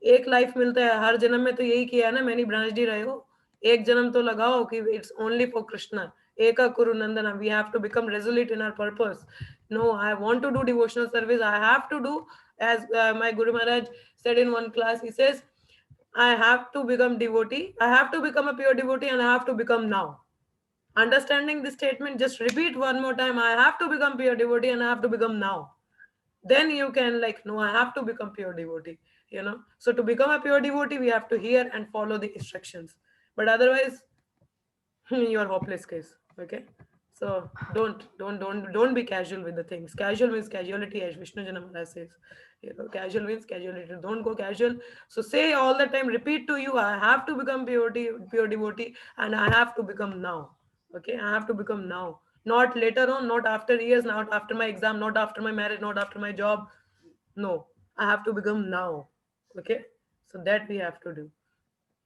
एक life मिलता है, हर जन्म में तो यही किया है ना, मैनी ब्रांच ही रहे हो. एक जन्म तो लगाओ कि it's only for Krishna. Eka Kuru Nandana. We have to become resolute in our purpose. No, I want to do devotional service. I have to do, as my Guru Maharaj said in one class, he says, I have to become devotee. I have to become a pure devotee and I have to become now. Understanding this statement, just repeat one more time. I have to become pure devotee and I have to become now. Then you can no, I have to become pure devotee, you know. So to become a pure devotee, we have to hear and follow the instructions. But otherwise, you are hopeless case. Okay. So don't be casual with the things. Casual means casualty, as Vishnu Jana Maharaj says. You know, casual means casualty. Don't go casual. So say all the time, repeat to you, I have to become pure devotee, and I have to become now. Okay, I have to become now. Not later on, not after years, not after my exam, not after my marriage, not after my job. No, I have to become now. Okay, so that we have to do.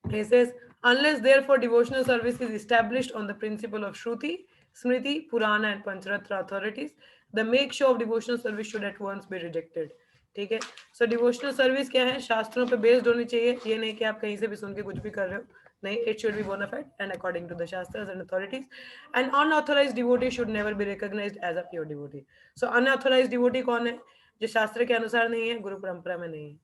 He says, unless therefore devotional service is established on the principle of Shruti, Smriti, Purana and Pancharatra authorities, the make show of devotional service should at once be rejected. ठीक है. So devotional service क्या है? शास्त्रों पे based होनी चाहिए. ये नहीं कि आप कहीं से भी सुन के कुछ भी कर रहे हो. नहीं, it should be bona fide and according to the shastras and authorities. And unauthorized devotee should never be recognized as a pure devotee. So unauthorized devotee कौन है? जो शास्त्र के अनुसार नहीं है, गुरु परंपरा में नहीं है,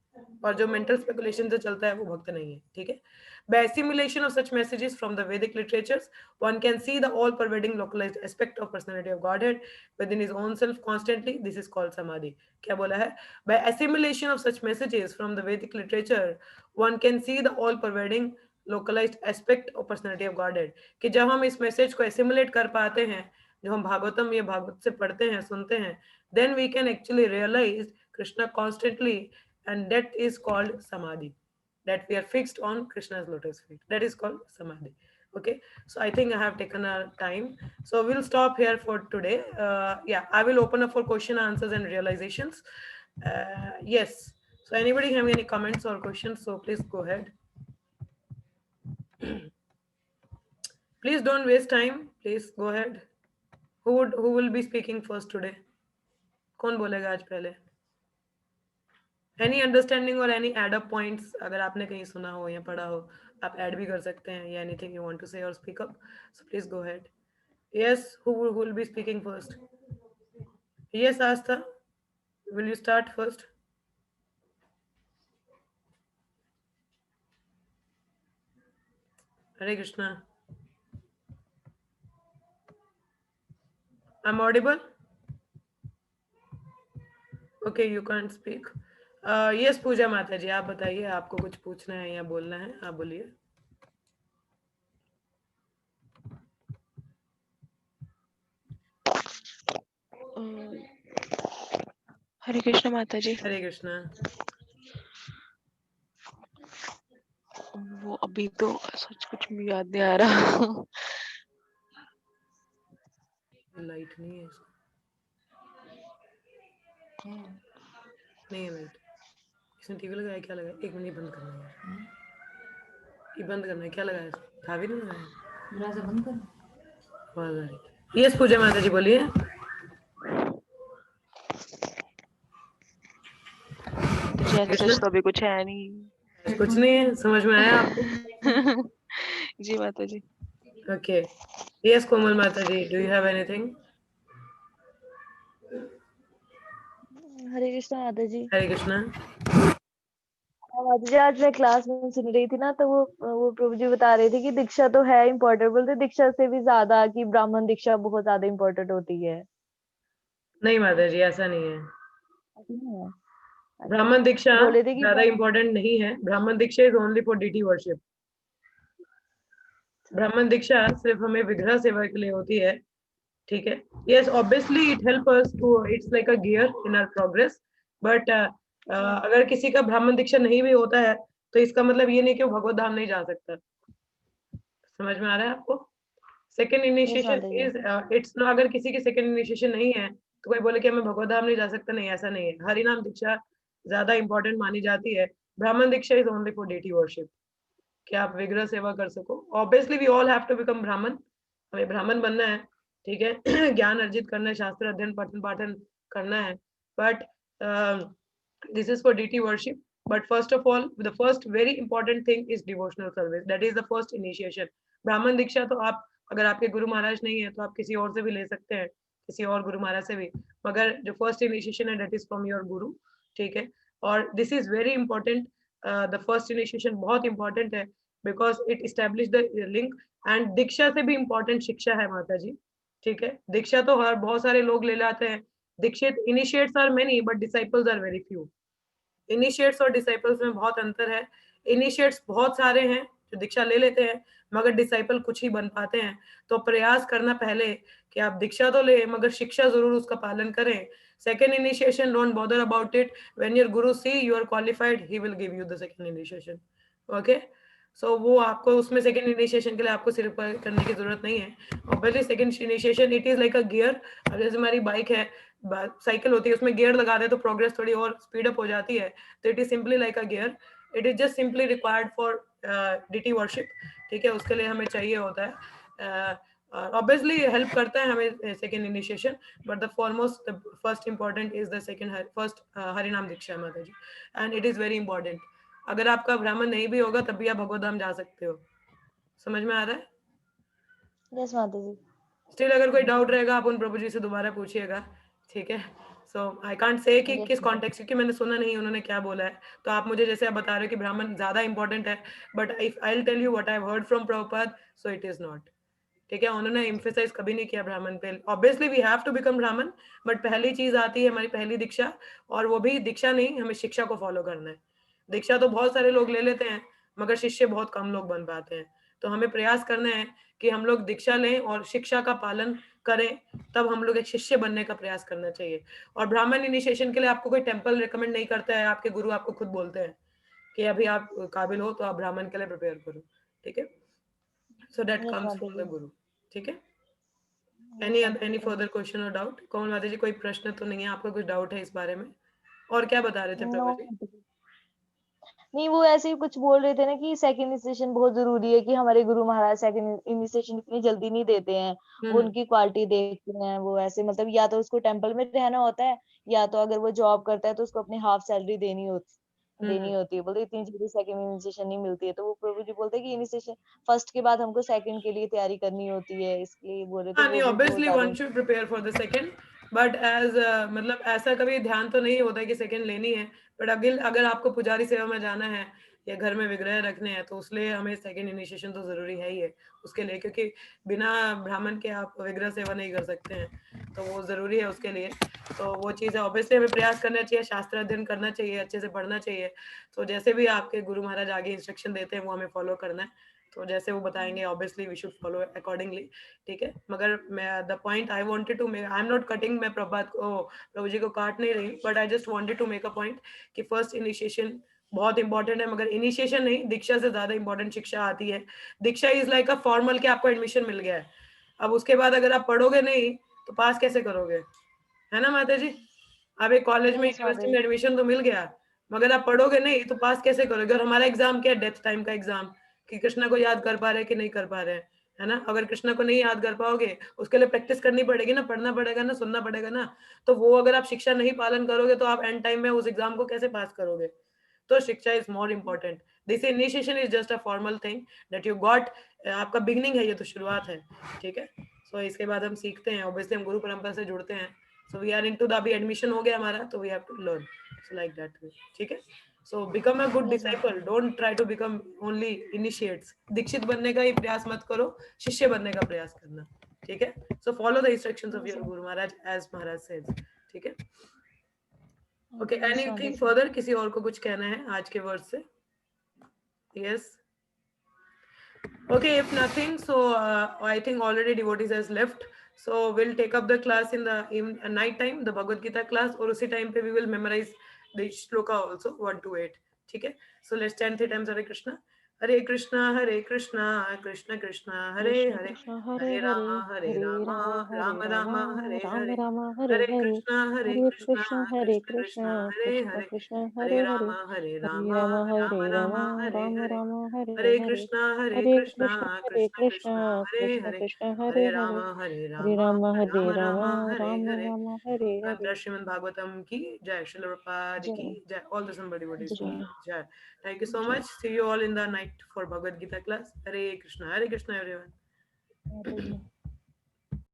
और जो मेंटल स्पेकुलेशन से चलता है वो भक्त नहीं है. ठीक है. By assimilation of such messages from the Vedic literatures, one can see the all-pervading localized aspect of personality of Godhead within his own self constantly. This is called samadhi. क्या बोला है? By assimilation of such messages from the Vedic literature, one can see the all-pervading localized aspect of personality of Godhead. कि जब हम इस message को assimilate कर पाते हैं, जो हम भागवतम या भागवत से पढ़ते हैं, सुनते हैं, then we can actually realize Krishna constantly, and that is called samadhi. That we are fixed on Krishna's lotus feet. That is called samadhi. Okay, so I think I have taken our time. So we'll stop here for today. Yeah, I will open up for question, answers, and realizations. Yes. So anybody have any comments or questions? So please go ahead. Please don't waste time. Please go ahead. Who will be speaking first today? कौन बोलेगा आज पहले? Any understanding or any add up points? अगर आपने कहीं सुना हो या पढ़ा हो, आप add भी कर सकते हैं. या anything you want to say or speak up? So please go ahead. Yes, who will be speaking first? Yes, Astha, will you start first? Hare Krishna. I'm audible? Okay, you can't speak. Yes, पूजा माता जी, आप बताइए, आपको कुछ पूछना है या बोलना है, आप बोलिए. हरे कृष्ण माता जी। हरे कृष्णा. वो अभी तो सच कुछ भी याद नहीं आ रहा। लाइट नहीं है इसको. है। नहीं है लाइट. इसने टीवी लगाया, क्या लगाया? एक मिनट, बंद करना है यार. ये बंद करना है, क्या लगाया? था भी नहीं लगाया. दरवाजा बंद कर। आवाज आ रही. यस पूजा माता जी, बोलिए. जैसे सच तो अभी कुछ है नहीं। कुछ नहीं है, समझ में आया आपको? जी माता जी। Okay. Yes, Komal Mataji, do you have anything? हरे कृष्णा माता जी। Hare Krishna. माता जी आज मैं क्लास में सुन रही थी ना, तो वो प्रभु जी बता रहे थे कि दीक्षा तो है इम्पोर्टेंट, बोलते दीक्षा से भी ज्यादा कि ब्राह्मण दीक्षा बहुत ज्यादा इम्पोर्टेंट होती है। नहीं माता जी, ऐसा नहीं है. ऐसा नहीं है? ब्राह्मण दीक्षा बोले थे कि ज्यादा इम्पोर्टेंट नहीं है. Brahmana diksha is only for deity worship. ब्राह्मण दीक्षा सिर्फ हमें विग्रह सेवा के लिए होती है. ठीक है. Yes, obviously it help us to, it's like a gear in our progress. But अगर किसी का ब्राह्मण दीक्षा नहीं भी होता है, तो इसका मतलब ये नहीं कि वो भगवत धाम नहीं जा सकता. समझ में आ रहा है आपको? सेकेंड इनिशिएशन माता जी। Is it's no. अगर किसी की सेकेंड इनिशिएशन नहीं है, तो कोई बोले कि मैं भगवत धाम नहीं जा सकता, नहीं, ऐसा नहीं है. हरिनाम दीक्षा ज्यादा इंपॉर्टेंट मानी जाती है. Brahmana diksha is only for deity worship, कि आप विग्रह सेवा कर सको. Obviously we all have to become brahmana. हमें ब्राह्मण बनना है. ठीक है. ज्ञान अर्जित करना है, शास्त्र अध्ययन पठन पाठन करना है. But this is for DT worship. But first of all, the first very important thing is devotional service. That is the first initiation. ब्राह्मण दीक्षा तो आप, अगर आपके गुरु महाराज नहीं है, तो आप किसी और से भी ले सकते हैं, किसी और गुरु महाराज से भी. मगर जो फर्स्ट इनिशिएशन है, that is from your गुरु. ठीक है. और this is very important. The first initiation बहुत important है, because it establish the link. And दीक्षा से भी important शिक्षा है माता जी. ठीक है. दीक्षा तो हर बहुत सारे लोग ले लाते हैं. दीक्षित initiates are many, but disciples are very few. Initiates और डिसाइपल्स में बहुत अंतर है. इनिशिएट्स बहुत सारे हैं जो दीक्षा ले लेते हैं, मगर डिसाइपल कुछ ही बन पाते हैं. तो प्रयास करना पहले कि आप दीक्षा तो ले, मगर शिक्षा जरूर उसका पालन करें. Second initiation, don't bother about it. When your guru see you are qualified, he will give you the second initiation. Okay. So वो आपको उसमें सेकेंड इनिशिएशन के लिए आपको सिर्फ करने की जरूरत नहीं है. Obviously second initiation it is like a gear. अब जैसे हमारी बाइक है, साइकिल होती है, उसमें गियर लगा दे तो प्रोग्रेस थोड़ी और स्पीड अप हो जाती है. तो it is simply like a gear. It is just simply required for deity worship. ठीक है. उसके लिए हमें चाहिए होता है. ऑब्वियसली हेल्प करता है हमें second initiation, but the foremost the first important is the second first harinam diksha mata ji. And it is very important. अगर आपका ब्राह्मण नहीं भी होगा, तब भी आप भगवत धाम जा सकते हो. समझ में आ रहा है? यस माता जी। स्टिल अगर कोई डाउट रहेगा, आप उन प्रभु जी से दोबारा पूछिएगा. ठीक है. सो आई कांट से कि Yes, किस ma'am. कॉन्टेक्स्ट, क्योंकि मैंने सुना नहीं उन्होंने क्या बोला है. तो आप मुझे जैसे आप बता रहे हो कि ब्राह्मण ज्यादा इंपॉर्टेंट है, but if I will tell you what I have heard from Prabhupada, so it is not. ठीक है. उन्होंने एम्फेसाइज कभी नहीं किया ब्राह्मण पे. Obviously we have to become Brahmin, but पहली चीज आती है हमारी पहली दीक्षा. और वो भी दीक्षा नहीं, हमें शिक्षा को फॉलो करना है. दीक्षा तो बहुत सारे लोग ले लेते हैं, मगर शिष्य बहुत कम लोग बन पाते हैं. तो हमें प्रयास करना है कि हम लोग दीक्षा लें और शिक्षा का पालन करें, तब हम लोग एक शिष्य बनने का प्रयास करना चाहिए. और ब्राह्मण इनिशिएशन के लिए आपको कोई टेम्पल रिकमेंड नहीं करता है. आपके गुरु आपको खुद बोलते हैं कि अभी आप काबिल हो, तो आप ब्राह्मण के लिए प्रिपेयर करो. ठीक है. सो दैट Yes, कम्स माता फ्रॉम द जी। गुरु. ठीक है. Yes, माता एनी जी। फर्दर क्वेश्चन और डाउट? कौन माता जी, कोई प्रश्न तो नहीं है आपका? कुछ डाउट है इस बारे में? और क्या बता रहे थे नो प्रभु जी? माता जी। नहीं, वो ऐसे ही कुछ बोल रहे थे ना कि सेकंड इनिशिएशन बहुत जरूरी है, कि हमारे गुरु महाराज सेकंड इनिशिएशन इतनी जल्दी नहीं देते हैं। वो उनकी क्वालिटी देखते हैं, वो ऐसे मतलब या तो उसको टेम्पल में रहना होता है, या तो अगर वो जॉब करता है तो उसको अपनी हाफ सैलरी देनी होती है। बोलते इतनी जल्दी सेकंड इनिशिएशन नहीं मिलती है। तो वो प्रभु जी बोलते हैं कि इनिशिएशन फर्स्ट के बाद हमको सेकंड के लिए तैयारी करनी होती है, इसलिए बोल रहे थे हाँ, नहीं, वो भी बहुत obviously ज्यादा one should prepare for the second. But as मतलब ऐसा कभी ध्यान तो नहीं होता कि सेकंड लेनी है, बट अगर आपको पुजारी सेवा में जाना है या घर में विग्रह रखने हैं तो उसलिए हमें सेकंड इनिशिएशन तो जरूरी है ही है उसके लिए, क्योंकि बिना ब्राह्मण के आप विग्रह सेवा नहीं कर सकते हैं, तो वो जरूरी है उसके लिए। तो वो चीज़ है, ऑब्वियसली हमें प्रयास करना चाहिए, शास्त्र अध्ययन करना चाहिए, अच्छे से पढ़ना चाहिए। तो जैसे भी आपके गुरु महाराज आगे इंस्ट्रक्शन देते हैं वो हमें फॉलो करना है, तो जैसे वो बताएंगे obviously we should follow accordingly, ठीक है। मगर मैं the point I wanted to make, I am not cutting, मैं प्रभात को प्रभु जी को काट नहीं रही, but I just wanted to make a point कि फर्स्ट इनिशिएशन बहुत इंपॉर्टेंट है, मगर इनिशिएशन नहीं, दीक्षा से ज्यादा इंपॉर्टेंट शिक्षा आती है। दीक्षा इज लाइक अ फॉर्मल कि आपको एडमिशन मिल गया है, अब उसके बाद अगर आप पढ़ोगे नहीं तो पास कैसे करोगे, है ना माता जी। आप एक कॉलेज में Yes, यूनिवर्सिटी Mataji. में एडमिशन तो मिल गया, मगर आप पढ़ोगे नहीं तो पास कैसे करोगे। और हमारा एग्जाम क्या है, डेथ टाइम का एग्जाम, कि कृष्णा को याद कर पा रहे हैं कि नहीं कर पा रहे हैं, है ना। अगर कृष्णा को नहीं याद कर पाओगे उसके लिए प्रैक्टिस करनी पड़ेगी ना, पढ़ना पड़ेगा ना, सुनना पड़ेगा ना। तो वो अगर आप शिक्षा नहीं पालन करोगे तो आप एंड टाइम में उस एग्जाम को कैसे पास करोगे। तो शिक्षा is more important. This initiation is just a formal thing that you got, आपका बिगनिंग है, ये तो शुरुआत है, ठीक है। सो इसके बाद हम सीखते हैं, ऑब्वियसली हम गुरु परंपरा से जुड़ते हैं, so we are into the अभी एडमिशन हो गया हमारा, तो we have to learn, so like that way, ठीक है। so become a good Yes, disciple, don't try to become only initiates। Dixit बनने का ही प्रयास मत करो, शिष्य बनने का प्रयास करना, ठीक है। so follow the instructions of your guru maharaj as maharaj says, ठीक है। okay, Yes, anything Mataji. further, किसी और को कुछ कहना है आज के वर्ड से? yes, okay, if nothing, so I think already devotees has left, so we'll take up the class in the night time, the Bhagavad Gita class, और उसी time पे we will memorize the shloka also 1 to 8, ठीक है। so let's chant 3 times Hare Krishna, Hare Krishna, Hare Krishna, Krishna Krishna, Hare Krishna Hare, Krishna Hare Hare Hare, Rama, Hare Hare Rama, Ram Hare Rama Ram, Rama, Hare Ram Hare, Ram Hare Hare Hare, Krishna, Hare Hare Krishna, Krishna Krishna Krishna, Hare Krishna Hare, Krishna Hare Hare Hare, Rama, Hare Hare Rama, Ram Hare Rama Ram, Rama, Hare Ram Hare, Ram Hare Hare Hare, Krishna, Hare Hare Krishna, Krishna Krishna Krishna, Hare Krishna Hare, Krishna Hare Hare Hare, Rama, Hare Hare Rama, Hare Rama Ram, Rama, Hare Ram Hare। Ram Hare Hare. मंत्र श्रीमद् भागवतम की जय, श्रील प्रभुपाद की जय जय, all the somebody what is जय जय। Thank you so जय। much. See you all in the night for Bhagavad Gita class. Hare Krishna, Hare Krishna everyone. Mataji.